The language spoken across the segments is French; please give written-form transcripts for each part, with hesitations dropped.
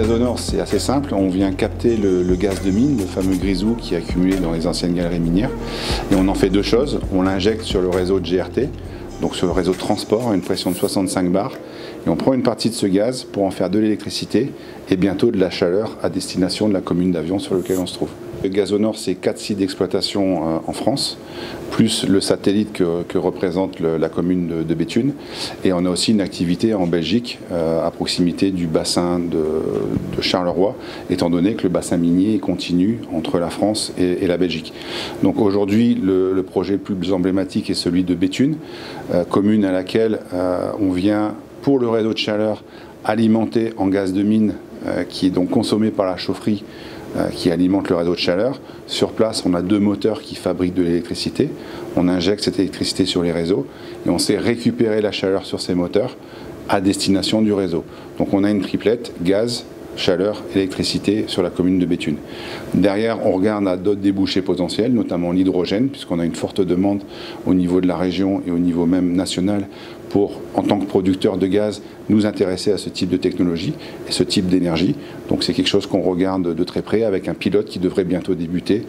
Gazonor, c'est assez simple. On vient capter le gaz de mine, le fameux grisou qui est accumulé dans les anciennes galeries minières. Et on en fait deux choses. On l'injecte sur le réseau de GRT, donc sur le réseau de transport à une pression de 65 bars. Et on prend une partie de ce gaz pour en faire de l'électricité et bientôt de la chaleur à destination de la commune d'Avion sur laquelle on se trouve. Le Gazonor, c'est 4 sites d'exploitation en France, plus le satellite que représente la commune de Béthune. Et on a aussi une activité en Belgique, à proximité du bassin de Charleroi, étant donné que le bassin minier continue entre la France et la Belgique. Donc aujourd'hui, le projet le plus emblématique est celui de Béthune, commune à laquelle on vient, pour le réseau de chaleur, alimenter en gaz de mine, qui est donc consommé par la chaufferie, qui alimente le réseau de chaleur. Sur place, on a deux moteurs qui fabriquent de l'électricité. On injecte cette électricité sur les réseaux et on sait récupérer la chaleur sur ces moteurs à destination du réseau. Donc on a une triplette, gaz, chaleur, électricité sur la commune de Béthune. Derrière, on regarde à d'autres débouchés potentiels, notamment l'hydrogène, puisqu'on a une forte demande au niveau de la région et au niveau même national pour, en tant que producteur de gaz, nous intéresser à ce type de technologie et ce type d'énergie. Donc c'est quelque chose qu'on regarde de très près avec un pilote qui devrait bientôt débuter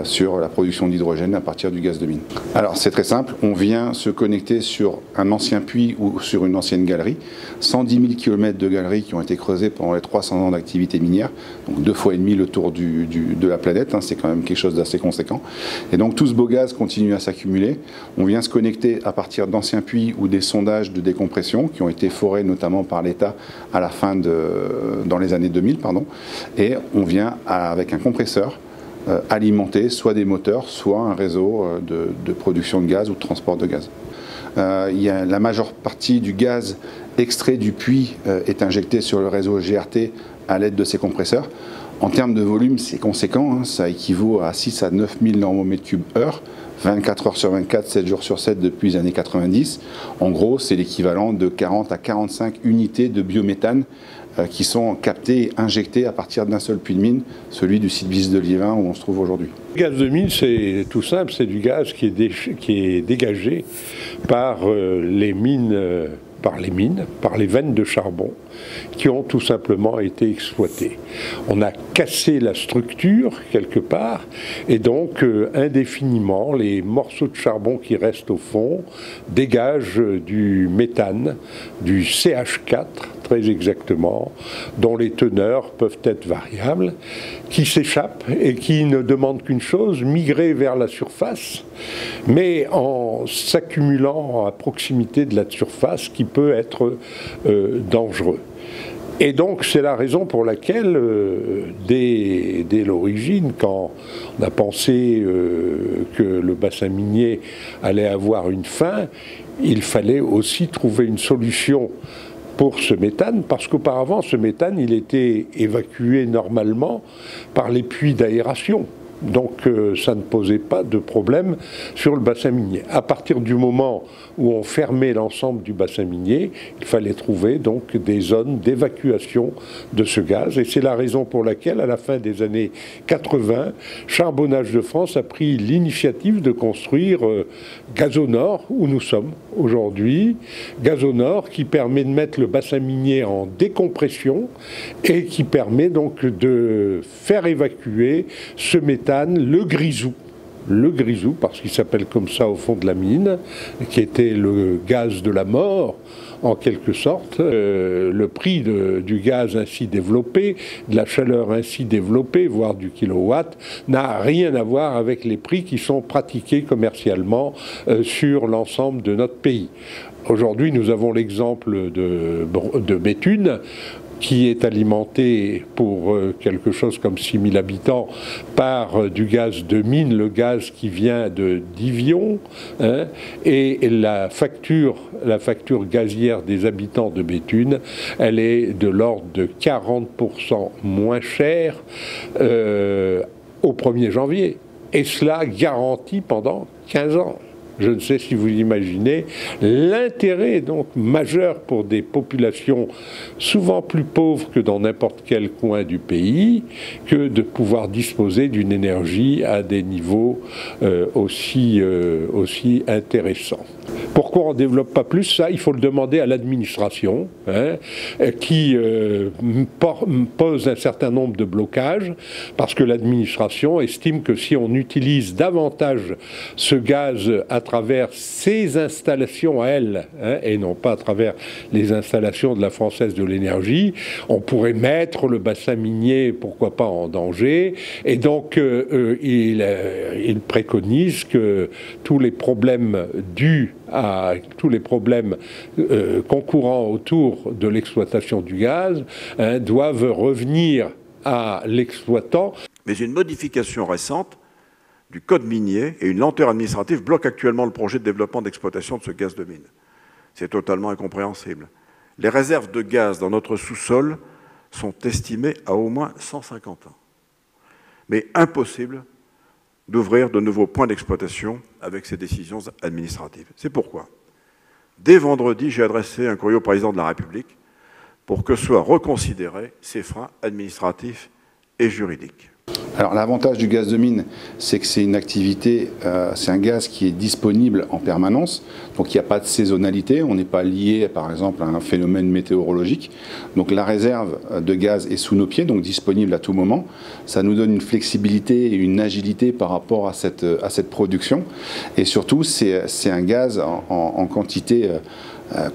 sur la production d'hydrogène à partir du gaz de mine. Alors c'est très simple, on vient se connecter sur un ancien puits ou sur une ancienne galerie, 110 000 km de galeries qui ont été creusées pendant les 300 ans d'activité minière, donc 2,5 fois le tour de la planète, c'est quand même quelque chose d'assez conséquent. Et donc tout ce beau gaz continue à s'accumuler, on vient se connecter à partir d'anciens puits ou des sondages de décompression qui ont été forés notamment par l'État à la fin dans les années 2000, et on vient avec un compresseur alimenter soit des moteurs, soit un réseau de production de gaz ou de transport de gaz. La majeure partie du gaz extrait du puits est injecté sur le réseau GRT à l'aide de ces compresseurs. En termes de volume, c'est conséquent, ça équivaut à 6 à 9 000 normomètres cubes heure, 24 heures sur 24, 7 jours sur 7 depuis les années 90. En gros, c'est l'équivalent de 40 à 45 unités de biométhane qui sont captées et injectées à partir d'un seul puits de mine, celui du site BIS de Liévin où on se trouve aujourd'hui. Le gaz de mine, c'est tout simple, c'est du gaz qui est dégagé par les mines, par les veines de charbon qui ont tout simplement été exploitées. On a cassé la structure quelque part et donc indéfiniment les morceaux de charbon qui restent au fond dégagent du méthane, du CH4 très exactement, dont les teneurs peuvent être variables, qui s'échappent et qui ne demandent qu'une chose, migrer vers la surface, mais en s'accumulant à proximité de la surface qui peut être dangereux. Et donc c'est la raison pour laquelle, dès l'origine, quand on a pensé que le bassin minier allait avoir une fin, il fallait aussi trouver une solution pour ce méthane, parce qu'auparavant, ce méthane, il était évacué normalement par les puits d'aération. Donc ça ne posait pas de problème sur le bassin minier. À partir du moment où on fermait l'ensemble du bassin minier, il fallait trouver donc des zones d'évacuation de ce gaz. Et c'est la raison pour laquelle, à la fin des années 80, Charbonnage de France a pris l'initiative de construire Gazonor, où nous sommes aujourd'hui. Gazonor qui permet de mettre le bassin minier en décompression et qui permet donc de faire évacuer ce méthane, le grisou, parce qu'il s'appelle comme ça au fond de la mine, qui était le gaz de la mort, en quelque sorte. Le prix du gaz ainsi développé, de la chaleur ainsi développée, voire du kilowatt, n'a rien à voir avec les prix qui sont pratiqués commercialement sur l'ensemble de notre pays. Aujourd'hui, nous avons l'exemple de Béthune, qui est alimenté pour quelque chose comme 6 000 habitants par du gaz de mine, le gaz qui vient de Divion, et la facture gazière des habitants de Béthune, elle est de l'ordre de 40% moins chère au 1er janvier. Et cela garantit pendant 15 ans. Je ne sais si vous imaginez l'intérêt donc majeur pour des populations souvent plus pauvres que dans n'importe quel coin du pays que de pouvoir disposer d'une énergie à des niveaux aussi intéressants. Pourquoi on ne développe pas plus ça? Il faut le demander à l'administration, qui pose un certain nombre de blocages, parce que l'administration estime que si on utilise davantage ce gaz à travers ses installations à elle, et non pas à travers les installations de la Française de l'énergie, on pourrait mettre le bassin minier, pourquoi pas, en danger. Et donc, il préconise que tous les problèmes dus à tous les problèmes concourant autour de l'exploitation du gaz doivent revenir à l'exploitant. Mais une modification récente du code minier et une lenteur administrative bloquent actuellement le projet de développement d'exploitation de ce gaz de mine. C'est totalement incompréhensible. Les réserves de gaz dans notre sous-sol sont estimées à au moins 150 ans. Mais impossible d'ouvrir de nouveaux points d'exploitation avec ces décisions administratives. C'est pourquoi, dès vendredi, j'ai adressé un courrier au président de la République pour que soient reconsidérés ces freins administratifs et juridiques. Alors l'avantage du gaz de mine, c'est que c'est une activité, c'est un gaz qui est disponible en permanence, donc il n'y a pas de saisonnalité, on n'est pas lié par exemple à un phénomène météorologique. Donc la réserve de gaz est sous nos pieds, donc disponible à tout moment. Ça nous donne une flexibilité et une agilité par rapport à cette production. Et surtout, c'est un gaz en quantité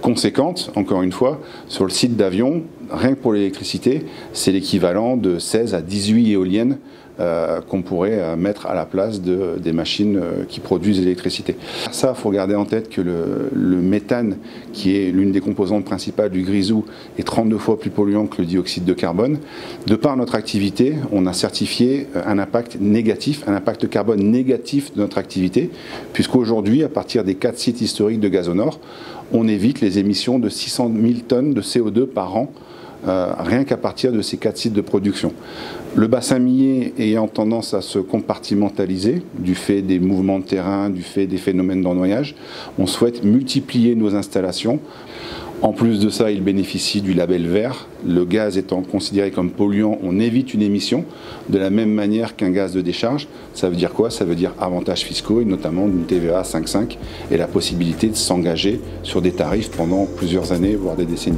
conséquente, encore une fois, sur le site d'Avion, rien que pour l'électricité, c'est l'équivalent de 16 à 18 éoliennes qu'on pourrait mettre à la place des machines qui produisent l'électricité. Ça, il faut garder en tête que le méthane, qui est l'une des composantes principales du grisou, est 32 fois plus polluant que le dioxyde de carbone. De par notre activité, on a certifié un impact négatif, un impact carbone négatif de notre activité, puisqu'aujourd'hui, à partir des 4 sites historiques de Gazonor, on évite les émissions de 600 000 tonnes de CO2 par an, rien qu'à partir de ces 4 sites de production. Le bassin minier ayant tendance à se compartimentaliser du fait des mouvements de terrain, du fait des phénomènes d'ennoyage, on souhaite multiplier nos installations. En plus de ça, il bénéficie du label vert. Le gaz étant considéré comme polluant, on évite une émission de la même manière qu'un gaz de décharge. Ça veut dire quoi? Ça veut dire avantages fiscaux et notamment une TVA 5,5 et la possibilité de s'engager sur des tarifs pendant plusieurs années, voire des décennies.